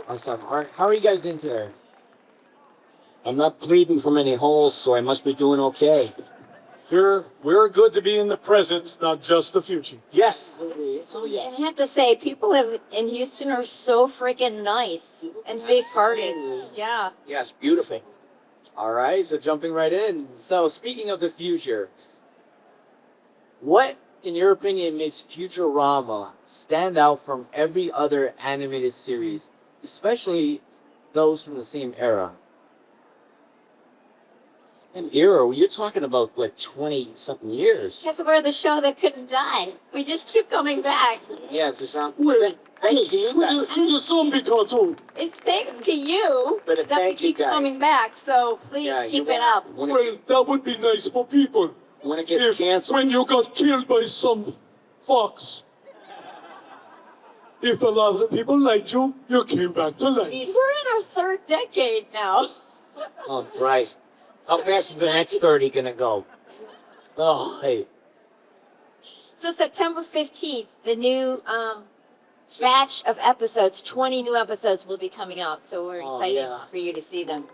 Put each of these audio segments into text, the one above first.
Awesome. How are you guys doing today? I'm not bleeding from any holes, so I must be doing okay. We're good to be in the present, not just the future. Yes. So yes. I have to say, people in Houston are so freaking nice and big-hearted. Yeah. Yes, beautiful. All right, so jumping right in. So speaking of the future, what, in your opinion, makes Futurama stand out from every other animated series, especially those from the same era? An era? You're talking about like 20-something years. Because we're the show that couldn't die. We just keep coming back. Yeah, it's a sound. Wait, Thank you. the zombie cartoon. It's thanks to you But that we thank you keep guys. coming back. So please Yeah, keep you it up. When Well, it, that would be nice for people. when it gets canceled. When you got killed by some fox. If a lot of people liked you, you came back to life. We're in our third decade now. Oh, Christ. How fast is the next 30 gonna go? Oh, hey. So September 15th, the new batch of episodes, 20 new episodes will be coming out. So we're excited for you to see them.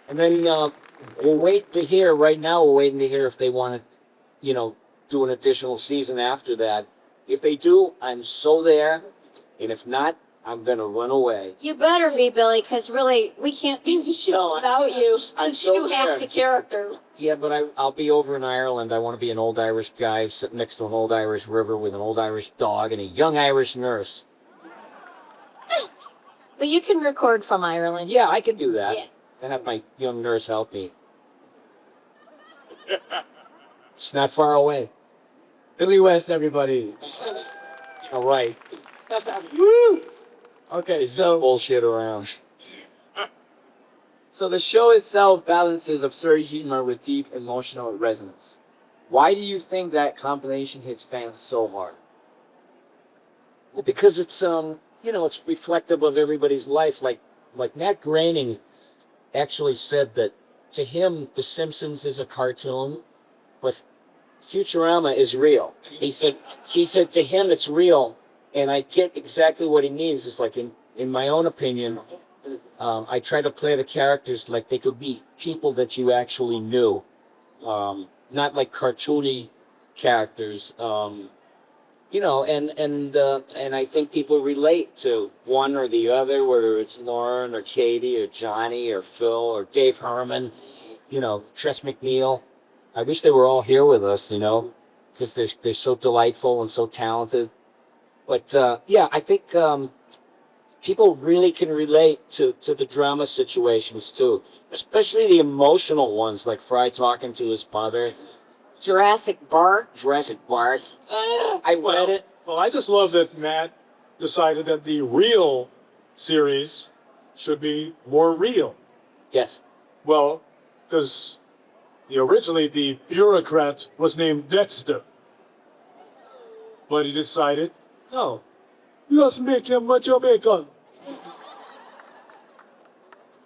And then we'll wait to hear. Right now, we're waiting to hear if they want to, do an additional season after that. If they do, I'm so there. And if not, I'm going to run away. You better be, Billy, because really, we can't do the show without you. I'm Since so you do half there. the characters. Yeah, but I'll be over in Ireland. I want to be an old Irish guy sitting next to an old Irish river with an old Irish dog and a young Irish nurse. But you can record from Ireland. Yeah, I can do that. Yeah. And have my young nurse help me. It's not far away. Billy West, everybody. All right. Woo! Okay, so Bullshit around. the show itself balances absurd humor with deep emotional resonance. Why do you think that combination hits fans so hard? Well, because it's it's reflective of everybody's life. Like Matt Groening actually said that to him, The Simpsons is a cartoon, but Futurama is real. He said to him it's real, and I get exactly what he means. It's like in my own opinion, I try to play the characters like they could be people that you actually knew, not like cartoony characters. And I think people relate to one or the other, whether it's Lauren or Katie or Johnny or Phil or Dave Herman, Tress McNeil. I wish they were all here with us, because they're so delightful and so talented. But I think people really can relate to the drama situations too, especially the emotional ones, like Fry talking to his mother. Jurassic Park. I read it. Well, I just love that Matt decided that the real series should be more real. Yes. Well, because originally the bureaucrat was named Dexter. But he decided, no, let's make him a Jamaican.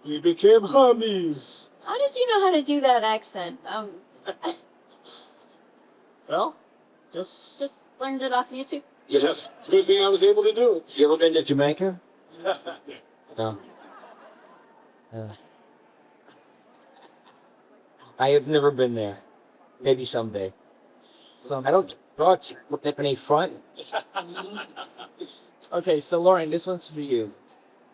He became Hermes. How did you know how to do that accent? Well, just Learned it off YouTube. yes, good thing I was able to do it. You ever been to Jamaica? No. I have never been there. Maybe someday. I don't draw it any fun. Okay, so Lauren, this one's for you.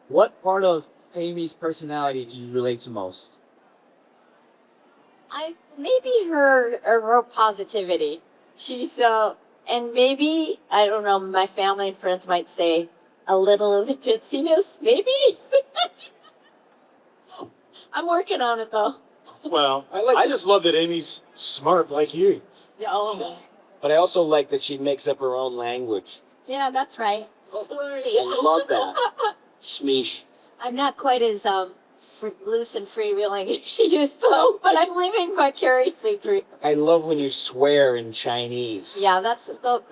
What part of Amy's personality do you relate to most? Maybe her positivity. She's and maybe, I don't know, my family and friends might say a little of the ditziness, maybe. I'm working on it though. Well, I just love that Amy's smart like you. Oh, But I also like that she makes up her own language. yeah, that's right. I love that. Smeesh. I'm not quite as loose and freewheeling as she used though, but I'm living vicariously through. I love when you swear in Chinese. Yeah,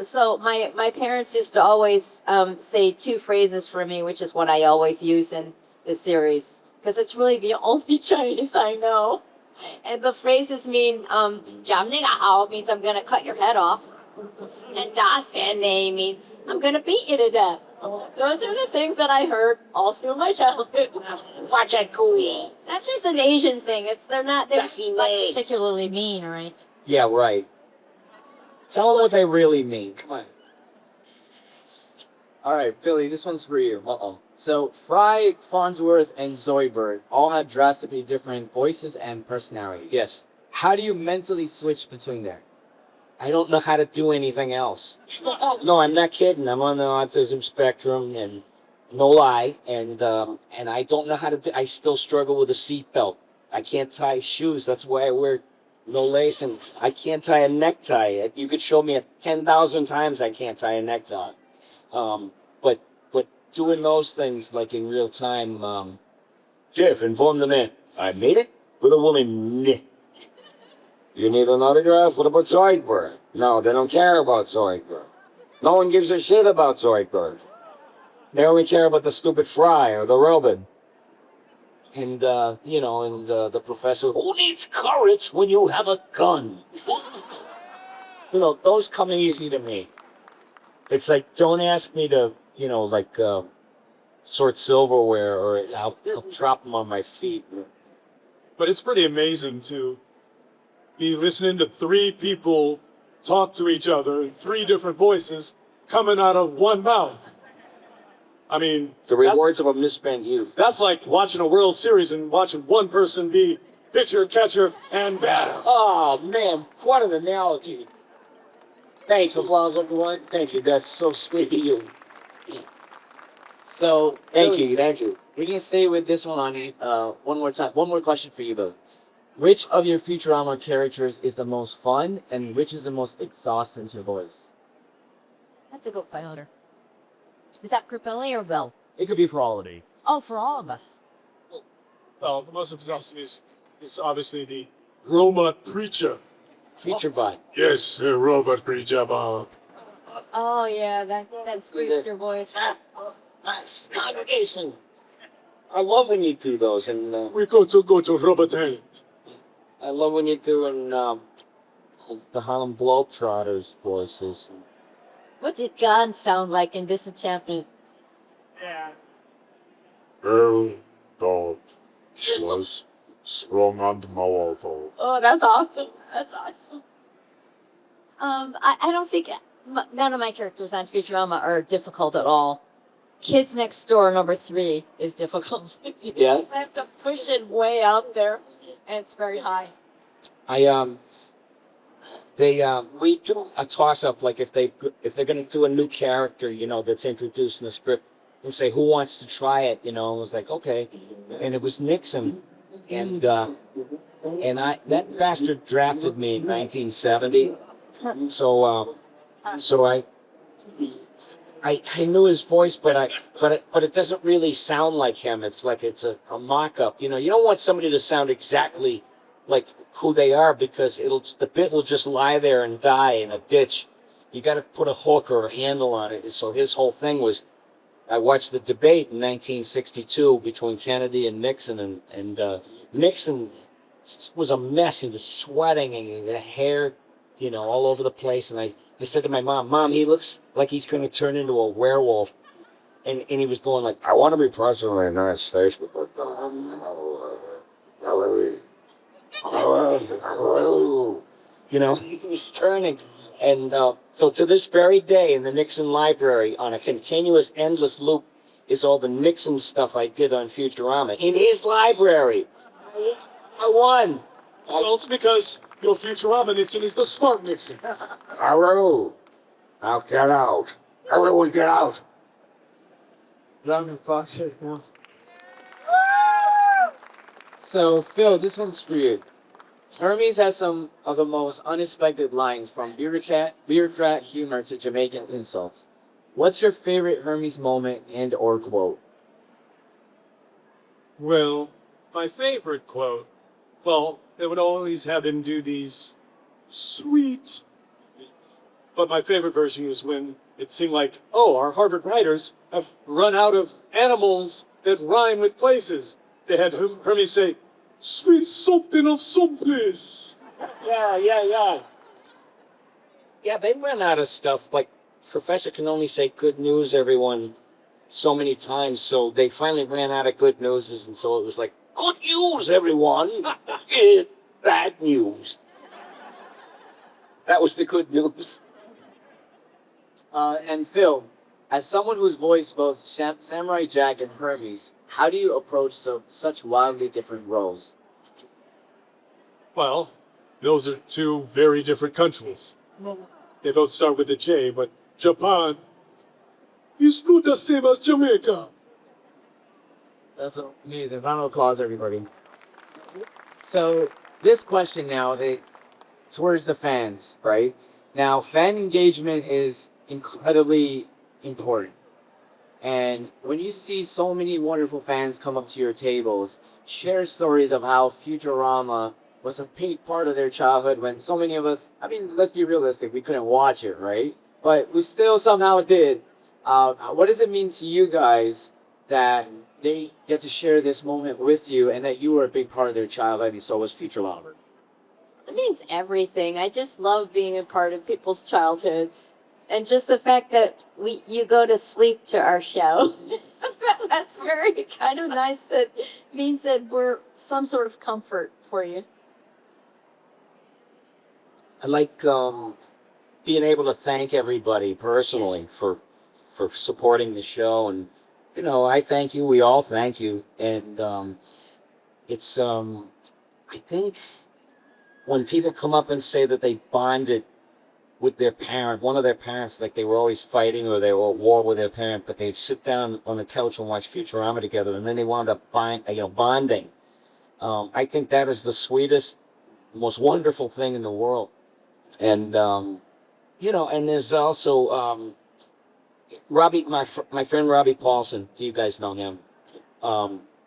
so my parents used to always say two phrases for me, which is what I always use in the series, because it's really the only Chinese I know. And the phrases mean, 讲那个好 means I'm gonna cut your head off, and 打死你 means I'm gonna beat you to death. Those are the things that I heard all through my childhood. Watch it, Gooey. That's just an Asian thing. They're not Dusty May. particularly mean or anything. Yeah, right. Tell them what they really mean. Come on. All right, Billy, this one's for you. Uh-oh. So, Fry, Farnsworth, and Zoidberg all have drastically different voices and personalities. Yes. How do you mentally switch between there? I don't know how to do anything else. No, I'm not kidding. I'm on the autism spectrum, and no lie. And I don't know how to do. I still struggle with a seatbelt. I can't tie shoes. That's why I wear no lace, and I can't tie a necktie. You could show me 10,000 times I can't tie a necktie. But doing those things like in real time. Jeff, inform the man. I made it with a woman. You need an autograph? What about Zoidberg? No, they don't care about Zoidberg. No one gives a shit about Zoidberg. They only care about the stupid Fry or the robot. And, the professor, who needs courage when you have a gun? Those come easy to me. It's like, don't ask me to, sort silverware or I'll drop them on my feet. But it's pretty amazing to be listening to three people talk to each other in three different voices coming out of one mouth. I mean, The rewards of a misspent youth. that's like watching a World Series and watching one person be pitcher, catcher, and batter. Oh, man, what an analogy. Thanks, applause, everyone. Thank you, that's so sweet of you. So, Thank Billy, you. we're going to stay with this one on one more time. One more question for you, Billy. Which of your Futurama characters is the most fun, and which is the most exhausting to voice? That's a good question. Is that for Billy or Bill? It could be for all of you. Oh, for all of us. Well, the most exhausting is obviously the robot preacher. Feature bot. Yes, the robot preacher, Bob. Oh, yeah, that screams your voice. Nice congregation. I love when you do those, and We go to Robotan. I love when you're doing the Harlem Globetrotters voices. What did God sound like in Disenchantment? Very God was strong and powerful. Oh, that's awesome. That's awesome. I don't think none of my characters on Futurama are difficult at all. Kids Next Door #3 is difficult. You Yeah. just have to push it way out there, and it's very high. We do a toss up, like if they're gonna do a new character, that's introduced in the script, and say who wants to try it, it was like okay, and it was Nixon, and that bastard drafted me in 1970, so I knew his voice, but it doesn't really sound like him. It's like it's a mock-up. You don't want somebody to sound exactly like who they are because the bit will just lie there and die in a ditch. You got to put a hook or a handle on it. So his whole thing was, I watched the debate in 1962 between Kennedy and Nixon, and Nixon was a mess. He was sweating and the hair, all over the place. And I said to my Mom, he looks like he's going to turn into a werewolf. And he was going like, I want to be president of the United States, but he was turning. And so to this very day in the Nixon library, on a continuous, endless loop, is all the Nixon stuff I did on Futurama. In his library. I won. Well, it's because your Futurama Nixon is the smart Nixon. Haru, now get out. Everyone get out. Round of applause here. So, Phil, this one's for you. Hermes has some of the most unexpected lines, from bureaucrat humor to Jamaican insults. What's your favorite Hermes moment and/or quote? Well, my favorite quote, well, they would always have him do these sweet. But my favorite version is when it seemed like, oh, our Harvard writers have run out of animals that rhyme with places. They had Hermes say, sweet something of someplace. Yeah. Yeah, they ran out of stuff. Like, Professor can only say good news, everyone. so many times. So they finally ran out of good newses, and so it was like, good news, everyone. Bad news. That was the good news. And Phil, as someone who's voiced both Samurai Jack and Hermes, how do you approach such wildly different roles? Well, those are two very different countries. They both start with a J, but Japan is not the same as Jamaica. That's amazing. Round of applause, everybody. So this question now, towards the fans, right? Now, fan engagement is incredibly important. And when you see so many wonderful fans come up to your tables, share stories of how Futurama was a big part of their childhood when so many of us, I mean, let's be realistic, we couldn't watch it, right? But we still somehow did. What does it mean to you guys that they get to share this moment with you and that you were a big part of their childhood and so was Futurama? It means everything. I just love being a part of people's childhoods. And just the fact that you go to sleep to our show. That's very kind of nice. That means that we're some sort of comfort for you. I like being able to thank everybody personally for supporting the show, and you know, I thank you. We all thank you, and it's I think when people come up and say that they bonded with their parent, one of their parents, like they were always fighting or they were at war with their parent, but they'd sit down on the couch and watch Futurama together, and then they wound up bonding. I think that is the sweetest, most wonderful thing in the world. And you know, and there's also Robbie, my friend Robbie Paulson. You guys know him.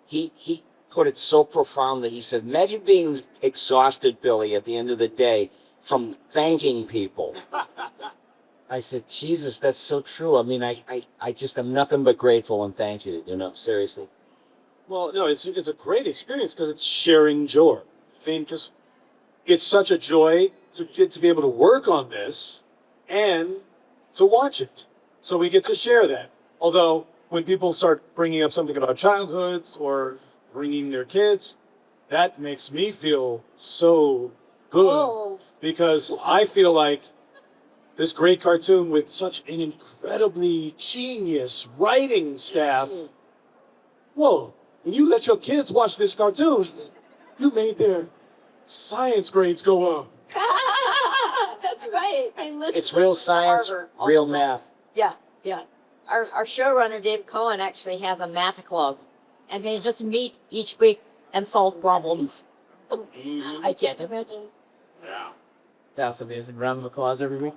He put it so profoundly. He said, "Imagine being exhausted, Billy, at the end of the day from thanking people." I said, "Jesus, that's so true. I mean, I just am nothing but grateful and thank you. You know, seriously." Well, no, it's a great experience because it's sharing joy. I mean, because it's such a joy to get to be able to work on this and to watch it. So we get to share that. Although when people start bringing up something about childhoods or bringing their kids, that makes me feel so good because I feel like this great cartoon with such an incredibly genius writing staff. Whoa, when you let your kids watch this cartoon, you made their science grades go up. That's right. It's real science, real math. Yeah, yeah. Our showrunner, Dave Cohen, actually has a math club. And they just meet each week and solve problems. I can't imagine. Yeah. That's amazing. Round of applause, everybody.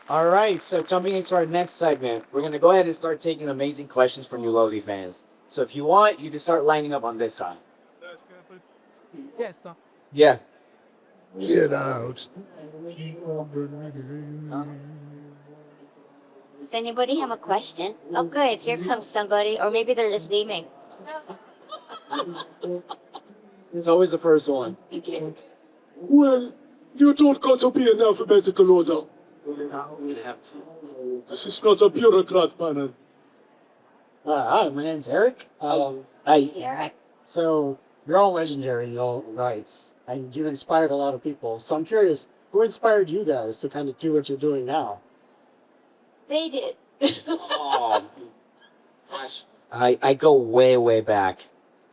All right, so jumping into our next segment, we're going to go ahead and start taking amazing questions from you lovely fans. So if you want, you can start lining up on this side. Yes, sir. Yeah. Get out. Does anybody have a question? Oh, good. Here comes somebody. Or maybe they're just leaving. It's always the first one. Well, you don't got to be in alphabetical order. We'd have to. This is not a bureaucrat panel. Hi, my name's Eric. Eric. So you're all legendary in your own rights, and you've inspired a lot of people. So I'm curious, who inspired you guys to kind of do what you're doing now? They did. Oh, gosh. I go way, way back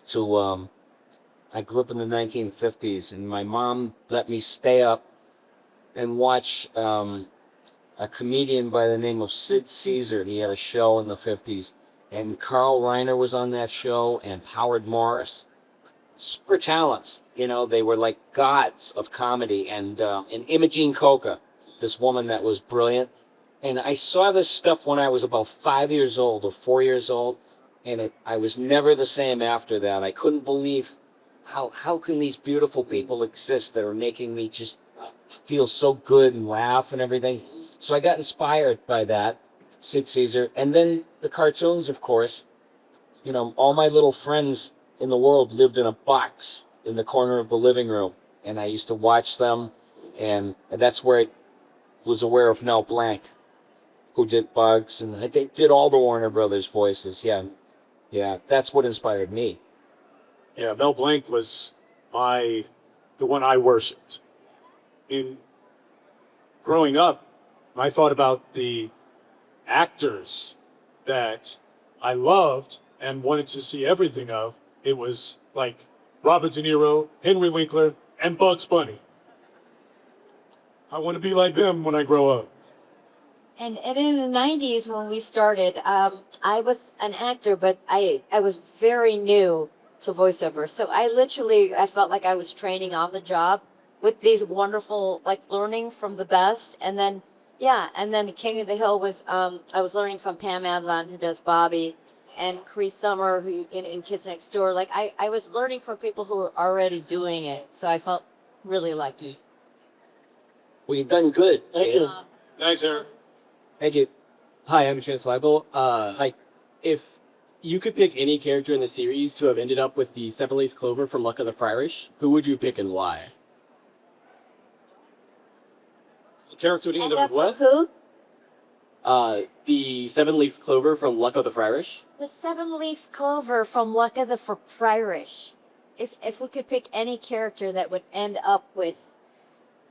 to, I grew up in the 1950s, and my mom let me stay up and watch a comedian by the name of Sid Caesar. He had a show in the 50s, and Carl Reiner was on that show, and Howard Morris. Super talents, you know, they were like gods of comedy, and Imogene Coca, this woman that was brilliant. And I saw this stuff when I was about 5 years old or 4 years old, and I was never the same after that. I couldn't believe how can these beautiful people exist that are making me just feel so good and laugh and everything. So I got inspired by that, Sid Caesar. And then the cartoons, of course. You know, all my little friends in the world lived in a box in the corner of the living room. And I used to watch them, and that's where I was aware of Mel Blanc. who did Bugs, and I think did all the Warner Brothers voices. Yeah, yeah, that's what inspired me. Yeah, Mel Blanc was the one I worshipped. In growing up, I thought about the actors that I loved and wanted to see everything of. It was like Robert De Niro, Henry Winkler, and Bugs Bunny. I want to be like them when I grow up. And in the 90s when we started, I was an actor, but I was very new to voiceover. So I felt like I was training on the job with these wonderful, like learning from the best. And then, yeah, and then King of the Hill was, I was learning from Pam Adlon, who does Bobby, and Cree Summer, who in Kids Next Door. Like I was learning from people who were already doing it. So I felt really lucky. Well, you've done good. Thank you. Thanks, Aaron. Thank you. Hi, I'm Chance Weibel. Hi. If you could pick any character in the series to have ended up with the seven-leaf clover from Luck of the Fryish, who would you pick and why? The character to end up with what? Who? The seven-leaf clover from Luck of the Fryish. The seven-leaf clover from Luck of the Fryish. If we could pick any character that would end up with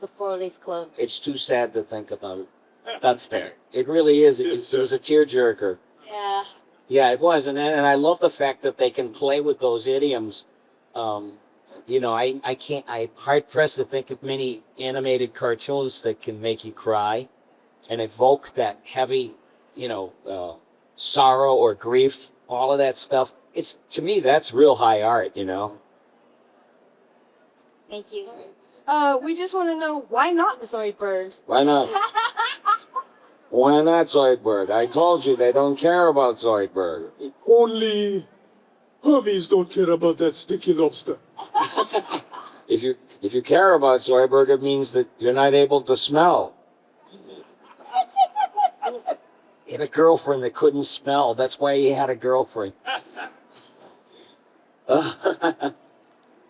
the four-leaf clover. It's too sad to think about. That's fair. It really is. It was a tearjerker. Yeah. Yeah, it was, and I love the fact that they can play with those idioms. You know, I'm hard pressed to think of many animated cartoons that can make you cry, and evoke that heavy, you know, sorrow or grief. All of that stuff. It's to me that's real high art. You know. Thank you. We just want to know why not Zoidberg? Why not? Why not Zoidberg? I told you they don't care about Zoidberg. Only Hermes don't care about that sticky lobster. If you care about Zoidberg, it means that you're not able to smell. He had a girlfriend that couldn't smell. That's why he had a girlfriend.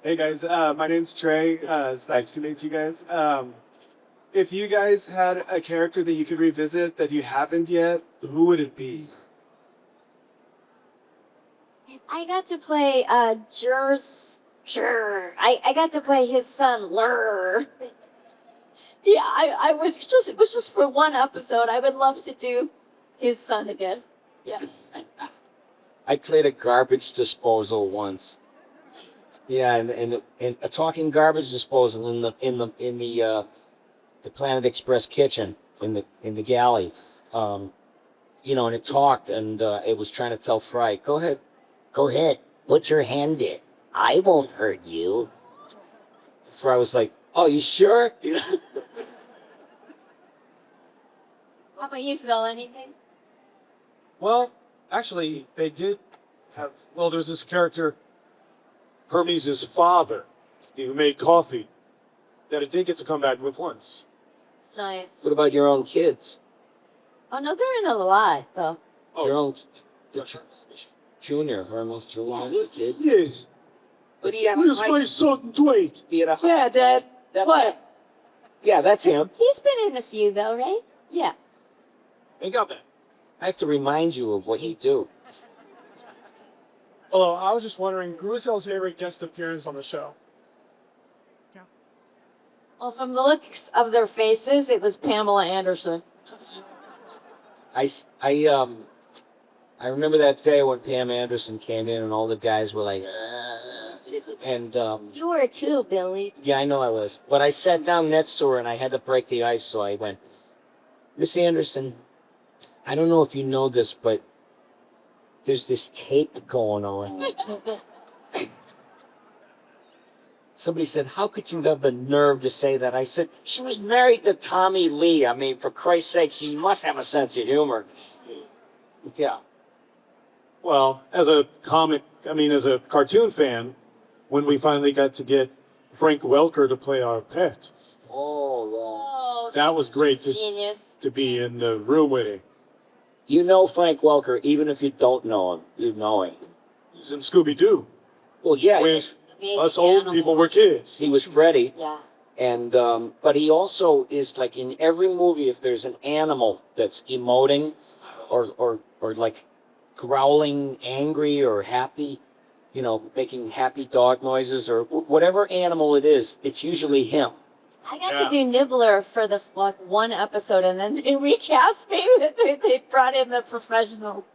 Hey guys, my name's Trey. It's nice to meet you guys. If you guys had a character that you could revisit that you haven't yet, who would it be? I got to play I got to play his son Lur. Yeah, it was just for one episode. I would love to do his son again. Yeah. I played a garbage disposal once. Yeah, and a talking garbage disposal in the Planet Express kitchen in the galley. You know, and it talked, and it was trying to tell Fry, go ahead, put your hand in. I won't hurt you. Fry was like, oh, you sure? How about you, Phil? Anything? Well, actually, they did have. Well, there's this character, Hermes' father, who made coffee, that it did get to come back with once. Nice. What about your own kids? Oh no, they're in a lot though. Oh, Your own Junior, Hermes Junior kid. yes. But he had Where's my son Dwight? He had a Yeah, Dad. That's What? Yeah, that's him. He's been in a few though, right? Yeah. Ain't got that. I have to remind you of what you do. Hello, I was just wondering, who was y'all's favorite guest appearance on the show? Well, from the looks of their faces, it was Pamela Anderson. I remember that day when Pam Anderson came in and all the guys were like, and You were too, Billy. yeah, I know I was. But I sat down next to her and I had to break the ice, so I went, Miss Anderson, I don't know if you know this, but there's this tape going on. Somebody said, how could you have the nerve to say that? I said, she was married to Tommy Lee. I mean, for Christ's sake, she must have a sense of humor. Yeah. Well, as a cartoon fan, when we finally got to get Frank Welker to play our pet, Oh, that was great genius. to be in the room with him. You know Frank Welker, even if you don't know him, you know him. He's in Scooby-Doo. Well, yeah, When us old people were kids. he was Freddy. Yeah. And but he also is like in every movie, if there's an animal that's emoting or like growling angry or happy, you know, making happy dog noises or whatever animal it is, it's usually him. I got to do Nibbler for the like one episode, and then they recast me. They brought in the professional.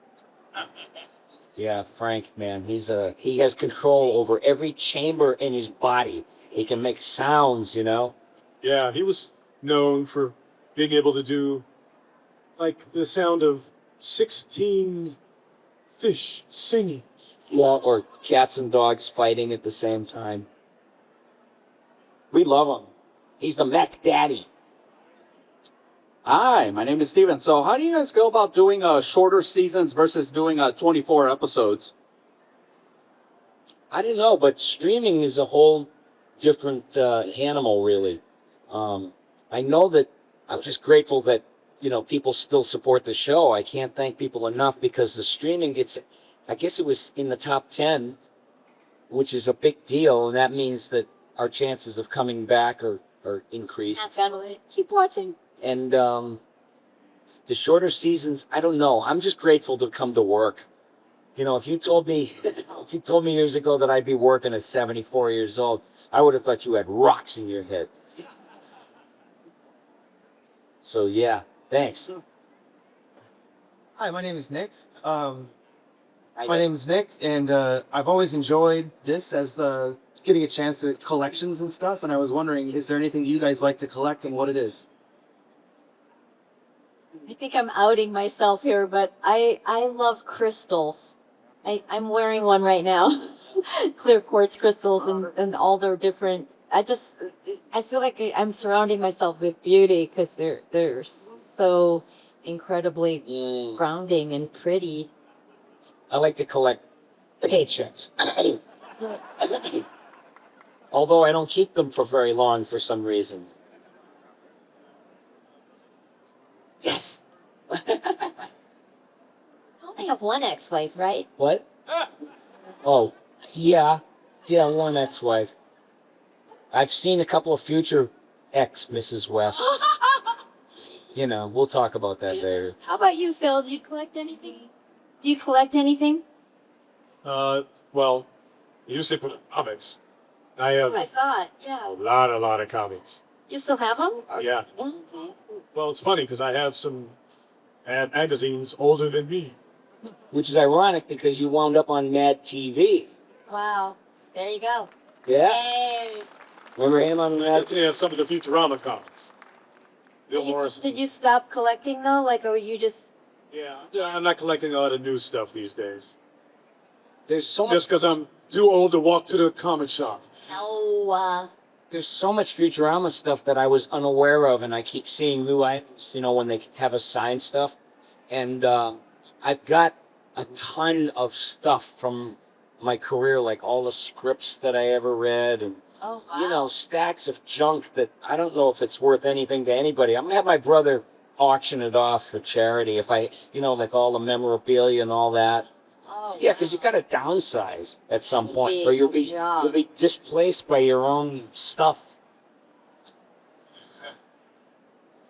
Yeah, Frank, man, he has control over every chamber in his body. He can make sounds, you know. Yeah, he was known for being able to do like the sound of 16 fish singing. Yeah, or cats and dogs fighting at the same time. We love him. He's the Mac Daddy. Hi, my name is Steven. So how do you guys feel about doing shorter seasons versus doing 24 episodes? I don't know, but streaming is a whole different animal, really. I know that I'm just grateful that, you know, people still support the show. I can't thank people enough because the streaming, I guess it was in the top 10, which is a big deal, and that means that our chances of coming back are increased. Have fun with it. Keep watching. And the shorter seasons, I don't know. I'm just grateful to come to work. You know, if you told me years ago that I'd be working at 74 years old, I would have thought you had rocks in your head. So yeah, thanks. Hi, my name is Nick. And I've always enjoyed this as getting a chance at collections and stuff. And I was wondering, is there anything you guys like to collect and what it is? I think I'm outing myself here, but I love crystals. I'm wearing one right now. Clear quartz crystals and all their different. I feel like I'm surrounding myself with beauty because they're so incredibly grounding and pretty. I like to collect paychecks. Although I don't keep them for very long for some reason. Yes. I only have one ex-wife, right? What? Oh, yeah. Yeah, one ex-wife. I've seen a couple of future ex-Mrs. West. You know, we'll talk about that later. How about you, Phil? Do you collect anything? Well, you used to put comics. I have I thought, yeah. a lot of comics. You still have them? Yeah. Okay. Well, it's funny because I have some magazines older than me. Which is ironic because you wound up on Mad TV. Wow. There you go. Yeah. Yay. Remember him on Mad They have some of the Futurama comics. Bill Morrison. Did you stop collecting though? Like, or you just? Yeah. I'm not collecting a lot of new stuff these days. There's so much. Just because I'm too old to walk to the comic shop. No. There's so much Futurama stuff that I was unaware of, and I keep seeing new items, you know, when they have us sign stuff. And I've got a ton of stuff from my career, like all the scripts that I ever read, and, Oh, wow. you know, stacks of junk that I don't know if it's worth anything to anybody. I'm going to have my brother auction it off for charity if I, you know, like all the memorabilia and all that. Oh, Yeah, because you got to downsize at some It'd point, be or a you'll be job. displaced by your own stuff.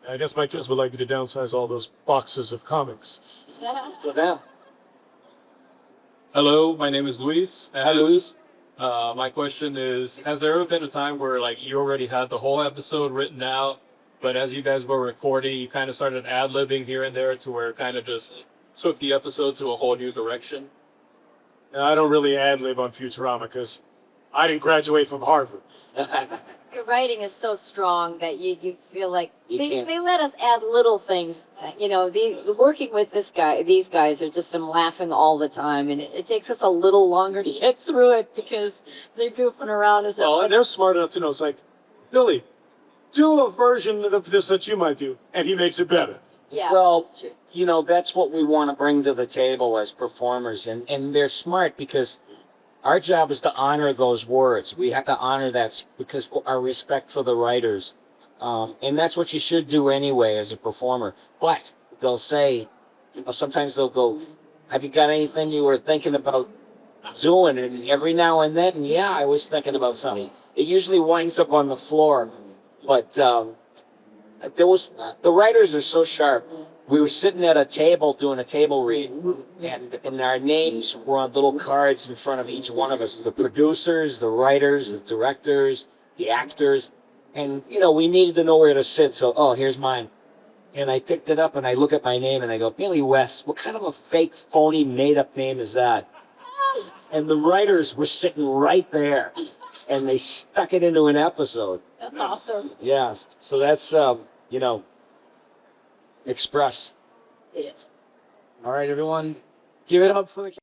I guess my kids would like me to downsize all those boxes of comics. So now, Hello, my name is Luis. hi, Luis. My question is, has there ever been a time where like you already had the whole episode written out, but as you guys were recording, you kind of started ad-libbing here and there to where it kind of just took the episode to a whole new direction? Now, I don't really ad-lib on Futurama because I didn't graduate from Harvard. Your writing is so strong that you feel like You can't- they let us add little things. You know, working with these guys are just I'm laughing all the time, and it takes us a little longer to get through it because they're goofing around as Well, and they're smart enough to know it's like, Billy, do a version of this that you might do, and he makes it better. yeah. Well, that's true. you know, that's what we want to bring to the table as performers. And they're smart because our job is to honor those words. We have to honor that because our respect for the writers. And that's what you should do anyway as a performer. But they'll say, you know, sometimes they'll go, have you got anything you were thinking about doing? And every now and then, yeah, I was thinking about something. It usually winds up on the floor. But there was the writers are so sharp. We were sitting at a table doing a table read, and our names were on little cards in front of each one of us. The producers, the writers, the directors, the actors, and we needed to know where to sit. So, oh, here's mine. And I picked it up and I look at my name and I go, Billy West, what kind of a fake, phony, made-up name is that? And the writers were sitting right there, and they stuck it into an episode. That's awesome. Yeah, so that's, Express. Yeah. All right, everyone, give it up for the